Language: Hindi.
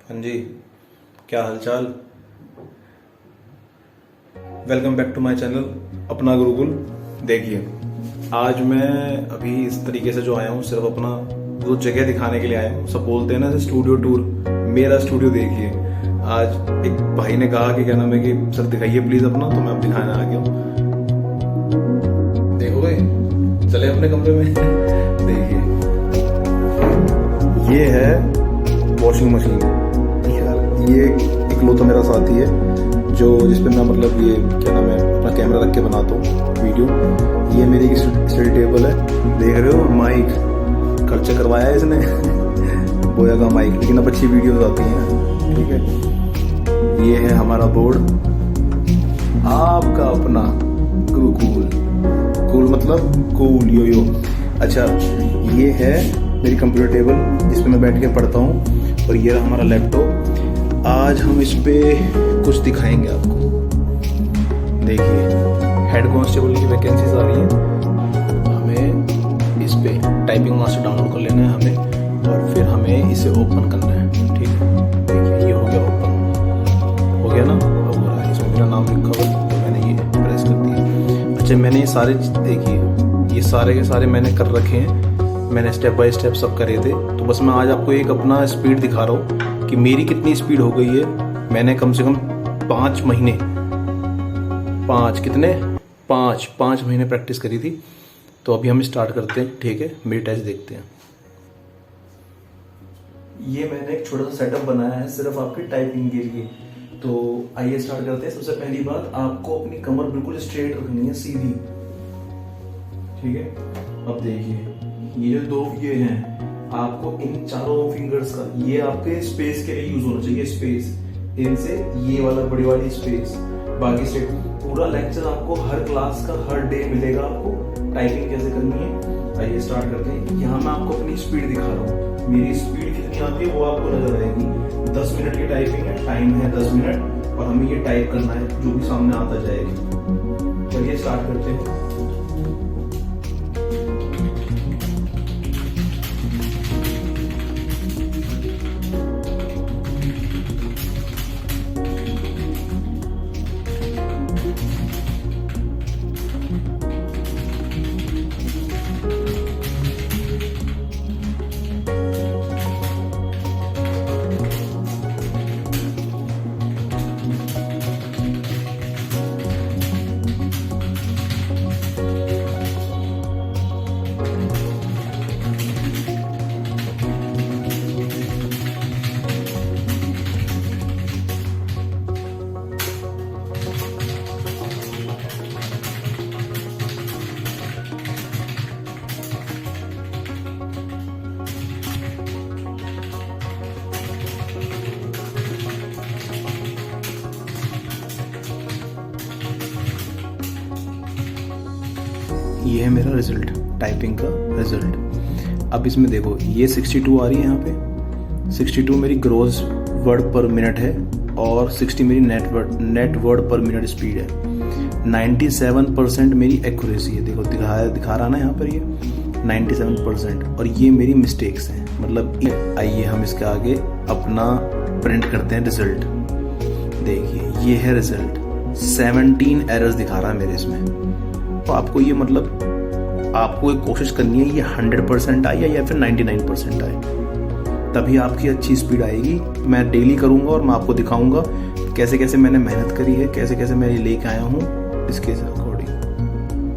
हाँ जी, क्या हालचाल। Welcome back to my channel Apna Gurukul. देखिए, आज मैं अभी इस तरीके से जो आया हूँ सिर्फ अपना वो जगह दिखाने के लिए आया हूँ। सब बोलते हैं ना स्टूडियो टूर, मेरा स्टूडियो देखिए। आज एक भाई ने कहा कि क्या नाम है कि सर दिखाइए प्लीज अपना, तो मैं अब दिखाने आ गया हूँ। देखोगे, चले अपने कमरे में। देखिए, ये है वॉशिंग मशीन। ये इकलौता मेरा साथी है जो जिसपे मैं मतलब ये क्या नाम है अपना कैमरा रख के बनाता हूँ वीडियो। ये मेरी स्टडी टेबल है, देख रहे हो। माइक खर्चा करवाया है इसने बोया का माइक, लेकिन अब अच्छी वीडियोस आती हैं। ठीक है, ये है हमारा बोर्ड, आपका अपना गुरुकुल। कूल मतलब कूल यो यो। अच्छा, ये है मेरी कंप्यूटर टेबल जिसपे मैं बैठ के पढ़ता हूँ, और ये हमारा लैपटॉप। आज हम इस पे कुछ दिखाएंगे आपको। देखिए, हेड कांस्टेबल की वैकेंसीज आ रही है। हमें इस पे टाइपिंग मास्टर डाउनलोड कर लेना है हमें, और फिर हमें इसे ओपन करना है। ठीक है, देखिए ये हो गया ओपन, हो गया ना। अब हो रहा है, इसमें मेरा नाम लिखा हुआ, तो मैंने ये प्रेस कर दिया। अच्छा, मैंने ये सारे देखिए, ये सारे के सारे मैंने कर रखे हैं। मैंने स्टेप बाय स्टेप सब करे थे, तो बस मैं आज आपको एक अपना स्पीड दिखा रहा हूँ कि मेरी कितनी स्पीड हो गई है। मैंने कम से कम 5 महीने, पाँच महीने प्रैक्टिस करी थी। तो अभी हम स्टार्ट करते हैं। ठीक है, मेरी टेस्ट देखते हैं। ये मैंने एक छोटा सा सेटअप बनाया है सिर्फ आपकी टाइपिंग के लिए। तो आइए स्टार्ट करते हैं। सबसे पहली बात, आपको अपनी कमर बिल्कुल स्ट्रेट रखनी है, सीधी। ठीक है, अब देखिए ये जो 2 ये हैं, आपको इन चारों फिंगर्स का, ये आपके स्पेस के लिए यूज होना चाहिए। स्पेस इनसे ये वाला बड़ी वाली स्पेस, बाकी से पूरा लेक्चर आपको हर क्लास का हर डे मिलेगा आपको टाइपिंग कैसे करनी है। आइए स्टार्ट करते हैं। यहाँ मैं आपको अपनी स्पीड दिखा रहा हूँ। मेरी स्पीड कितनी आती है वो आपको नजर आएगी। 10 मिनट की टाइपिंग है, टाइम है 10 मिनट, और हमें ये टाइप करना है जो भी सामने आता जाएगा। चलिए स्टार्ट करते हैं। ये है मेरा रिजल्ट, टाइपिंग का रिजल्ट। अब इसमें देखो, ये 62 आ रही है यहाँ पे। 62 मेरी ग्रोस वर्ड पर मिनट है, और 60 मेरी नेट वर्ड पर मिनट स्पीड है। 97% मेरी एक्यूरेसी है। देखो दिखा रहा ना यहाँ पर, ये 97%। और ये मेरी मिस्टेक्स हैं, मतलब। आइए हम इसके आगे अपना प्रिंट करते हैं रिजल्ट। देखिए ये है रिजल्ट, 17 एरर्स दिखा रहा है मेरे इसमें। तो आपको ये मतलब आपको एक कोशिश करनी है, ये 100% आए या फिर 99% आए, तभी आपकी अच्छी स्पीड आएगी। मैं डेली करूंगा और मैं आपको दिखाऊंगा कैसे कैसे मैंने मेहनत करी है, कैसे कैसे मैं ये लेके आया हूँ इसके अकॉर्डिंग।